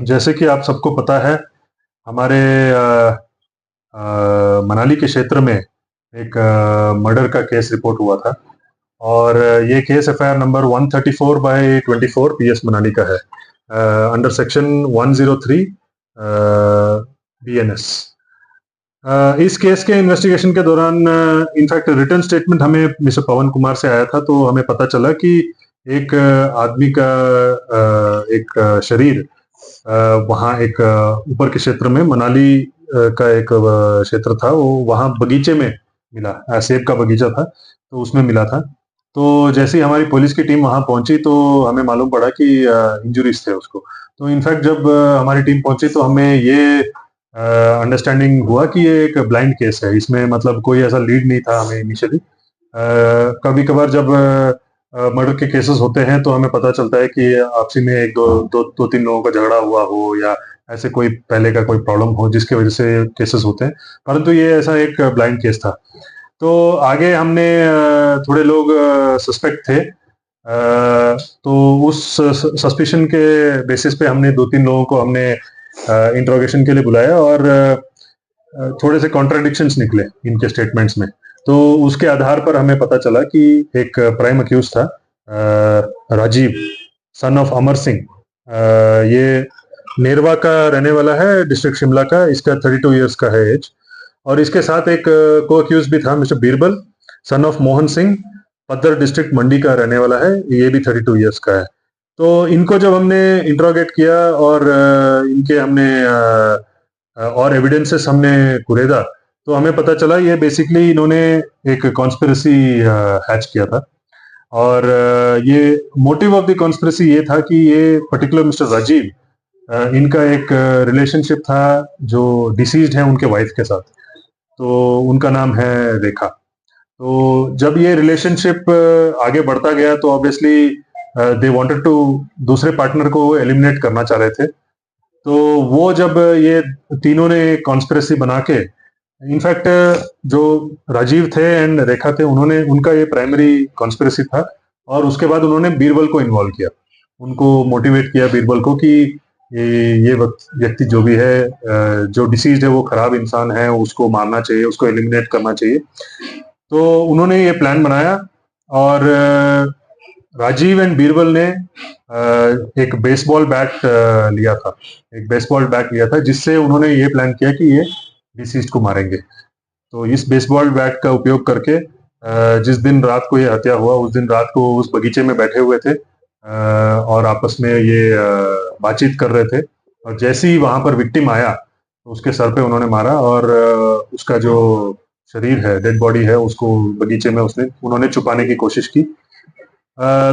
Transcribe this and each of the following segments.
जैसे कि आप सबको पता है, हमारे मनाली के क्षेत्र में एक मर्डर का केस रिपोर्ट हुआ था। और ये case FIR number 134/24 PS Manali का है, अंडर सेक्शन 103 बीएनएस। इस केस के इन्वेस्टिगेशन के दौरान इनफैक्ट रिटर्न स्टेटमेंट हमें मिस्टर पवन कुमार से आया था, तो हमें पता चला कि एक आदमी का एक शरीर वहाँ एक ऊपर के क्षेत्र में मनाली का एक क्षेत्र था, वो वहाँ बगीचे में मिला, सेब का बगीचा था, तो उसमें मिला था। तो जैसे ही हमारी पुलिस की टीम वहाँ पहुंची तो हमें मालूम पड़ा कि इंजुरीज थे उसको। तो इनफैक्ट जब हमारी टीम पहुंची तो हमें ये अंडरस्टैंडिंग हुआ कि ये एक ब्लाइंड केस है, इसमें मतलब कोई ऐसा लीड नहीं था हमें इनिशियली। कभी कभार जब मर्डर के केसेस होते हैं तो हमें पता चलता है कि आपसी में एक दो तीन लोगों का झगड़ा हुआ हो या ऐसे कोई पहले का कोई प्रॉब्लम हो जिसकी वजह से केसेस होते हैं, परंतु ये ऐसा एक ब्लाइंड केस था। तो आगे हमने थोड़े लोग सस्पेक्ट थे, तो उस सस्पिशन के बेसिस पे हमने 2-3 लोगों को हमने इंट्रोगेशन के लिए बुलाया और थोड़े से कॉन्ट्राडिक्शंस निकले इनके स्टेटमेंट्स में। तो उसके आधार पर हमें पता चला कि एक प्राइम अक्यूज था राजीव, सन ऑफ अमर सिंह। ये नेरवा का रहने वाला है, डिस्ट्रिक्ट शिमला का। इसका 32 इयर्स का है एज। और इसके साथ एक को अक्यूज भी था, mister Birbal, son of Mohan Singh, Paddar district Mandi का रहने वाला है। ये भी 32 इयर्स का है। तो इनको जब हमने इंट्रोगेट किया और इनके हमने और एविडेंसेस हमने कुरेदा, तो हमें पता चला ये बेसिकली इन्होंने एक कॉन्स्पिरेसी हैच किया था। और ये मोटिव ऑफ द कॉन्स्पिरेसी ये था कि ये पर्टिकुलर मिस्टर राजीव, इनका एक रिलेशनशिप था जो डिसीज्ड है उनके वाइफ के साथ। तो उनका नाम है रेखा। तो जब ये रिलेशनशिप आगे बढ़ता गया तो ऑब्वियसली दे वांटेड टू दूसरे पार्टनर को एलिमिनेट करना चाह रहे थे। तो वो जब ये तीनों ने कॉन्स्पिरेसी बना के, इनफैक्ट जो राजीव थे एंड रेखा थे, उन्होंने उनका ये प्राइमरी कॉन्स्पिरेसी था। और उसके बाद उन्होंने बीरबल को इन्वॉल्व किया, उनको मोटिवेट किया बीरबल को कि ये व्यक्ति जो भी है, जो डिसीज्ड है, वो खराब इंसान है, उसको मारना चाहिए, उसको एलिमिनेट करना चाहिए। तो उन्होंने ये प्लान बनाया और राजीव एंड बीरबल ने एक बेसबॉल बैट लिया था, जिससे उन्होंने ये प्लान किया कि ये डिसीज्ड को मारेंगे। तो इस बेसबॉल बैट का उपयोग करके जिस दिन रात को ये हत्या हुआ, उस दिन रात को उस बगीचे में बैठे हुए थे और आपस में ये बातचीत कर रहे थे। और जैसे ही वहां पर विक्टिम आया तो उसके सर पे उन्होंने मारा और उसका जो शरीर है, डेड बॉडी है, उसको बगीचे में उन्होंने छुपाने की कोशिश की।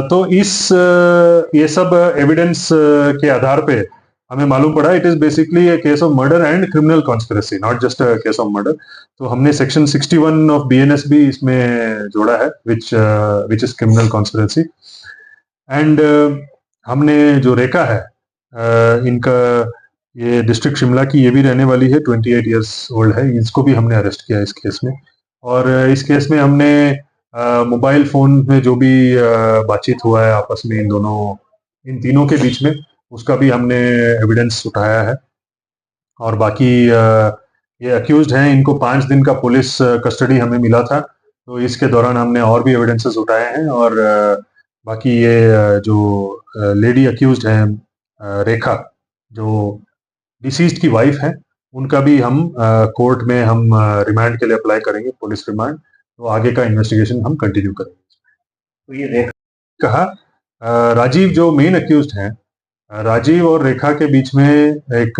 तो ये सब एविडेंस के आधार पे हमें मालूम पड़ा it is basically A case of murder and criminal conspiracy, not just a case of murder. तो हमने सेक्शन 61 ऑफ बीएनएस भी इसमें जोड़ा है, which is criminal conspiracy. And हमने जो रेखा है, इनका ये डिस्ट्रिक्ट शिमला की ये भी रहने वाली है, 28 इयर्स ओल्ड है, इसको भी हमने अरेस्ट किया इस केस में। और इस केस में हमने मोबाइल फोन में जो भी बातचीत हुआ है आपस में इन तीनों के बीच में, उसका भी हमने एविडेंस उठाया है। और बाकी ये अक्यूज्ड हैं, इनको 5 दिन का पुलिस कस्टडी हमें मिला था, तो इसके दौरान हमने और भी एविडेंसेस उठाए हैं। और बाकी ये जो लेडी अक्यूज्ड हैं रेखा, जो डिसीज्ड की वाइफ है, उनका भी हम कोर्ट में हम रिमांड के लिए अप्लाई करेंगे, पुलिस रिमांड। तो आगे का इन्वेस्टिगेशन हम कंटिन्यू करेंगे। तो ये रेखा कहा, राजीव जो मेन अक्यूज्ड हैं, राजीव और रेखा के बीच में एक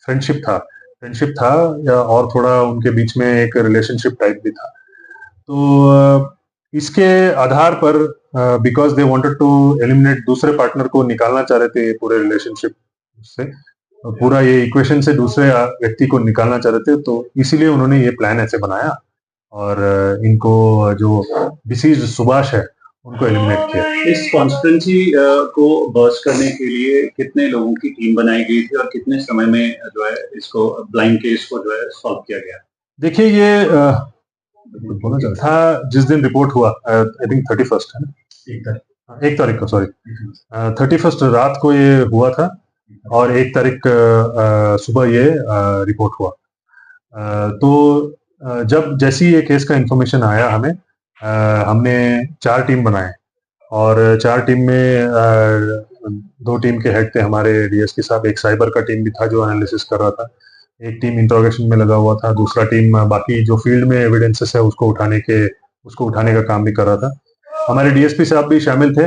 फ्रेंडशिप था या और थोड़ा उनके बीच में एक रिलेशनशिप टाइप भी था। तो इसके आधार पर because they wanted to eliminate, दूसरे पार्टनर को निकालना चाह रहे थे पूरे रिलेशनशिप से, पूरा ये इक्वेशन से दूसरे व्यक्ति को निकालना चाह रहे थे, तो इसीलिए उन्होंने ये प्लान ऐसे बनाया और इनको जो डिसीज्ड सुभाष है उनको एलिमिनेट किया। इस कॉन्स्पिरेसी को बर्स्ट करने के लिए कितने लोगों की टीम बनाई गई थी और कितने समय में जो है इसको ब्लाइंड केस को जो है सॉल्व किया गया? देखिए, ये था जिस दिन रिपोर्ट हुआ, आई थिंक 31 है ना, 1 तारीख को, सॉरी 31 रात को ये हुआ था। और 1 तारीख सुबह ये रिपोर्ट हुआ। तो जब जैसी ये केस का इंफॉर्मेशन आया हमें, हमने 4 टीम बनाए और 4 टीम में 2 टीम के हेड थे हमारे डीएसपी साहब, एक साइबर का टीम भी था जो एनालिसिस कर रहा था, एक टीम इंट्रोगेशन में लगा हुआ था, दूसरा टीम बाकी जो फील्ड में एविडेंसेस है उसको उठाने का काम भी कर रहा था। हमारे डीएसपी साहब भी शामिल थे,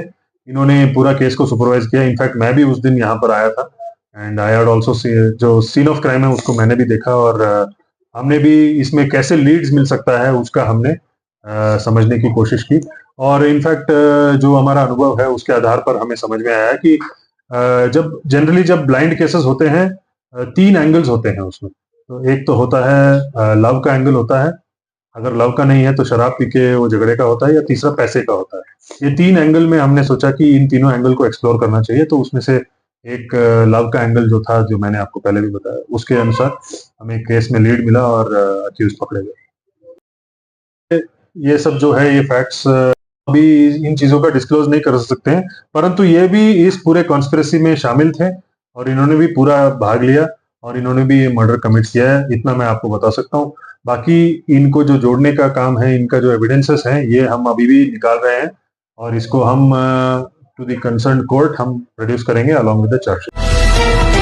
इन्होंने पूरा केस को सुपरवाइज किया। इनफैक्ट मैं भी उस दिन यहाँ पर आया था एंड आई हैड आल्सो जो सीन ऑफ क्राइम है उसको मैंने भी देखा और हमने भी इसमें कैसे लीड्स मिल सकता है उसका हमने समझने की कोशिश की। और इनफैक्ट जो हमारा अनुभव है उसके आधार पर हमें समझ में आया कि जब ब्लाइंड केसेस होते हैं 3 एंगल्स होते हैं उसमें। तो एक तो होता है लव का एंगल होता है, अगर लव का नहीं है तो शराब पी के वो झगड़े का होता है, या तीसरा पैसे का होता है। ये 3 एंगल में हमने सोचा कि इन तीनों एंगल को एक्सप्लोर करना चाहिए, तो उसमें से एक लव का एंगल जो था, जो मैंने आपको पहले भी बताया, उसके अनुसार हमें केस में लीड मिला और अक्यूज पकड़े गए। ये सब जो है ये फैक्ट्स अभी इन चीजों का डिस्क्लोज नहीं कर सकते हैं, परंतु ये भी इस पूरे कॉन्स्पिरेसी में शामिल थे और इन्होंने भी पूरा भाग लिया और इन्होंने भी ये मर्डर कमिट किया है, इतना मैं आपको बता सकता हूँ। बाकी इनको जो जोड़ने का काम है, इनका जो एविडेंसेस है, ये हम अभी भी निकाल रहे हैं और इसको हम टू द कंसर्न कोर्ट हम प्रोड्यूस करेंगे अलॉन्ग विद द चार्जशीट।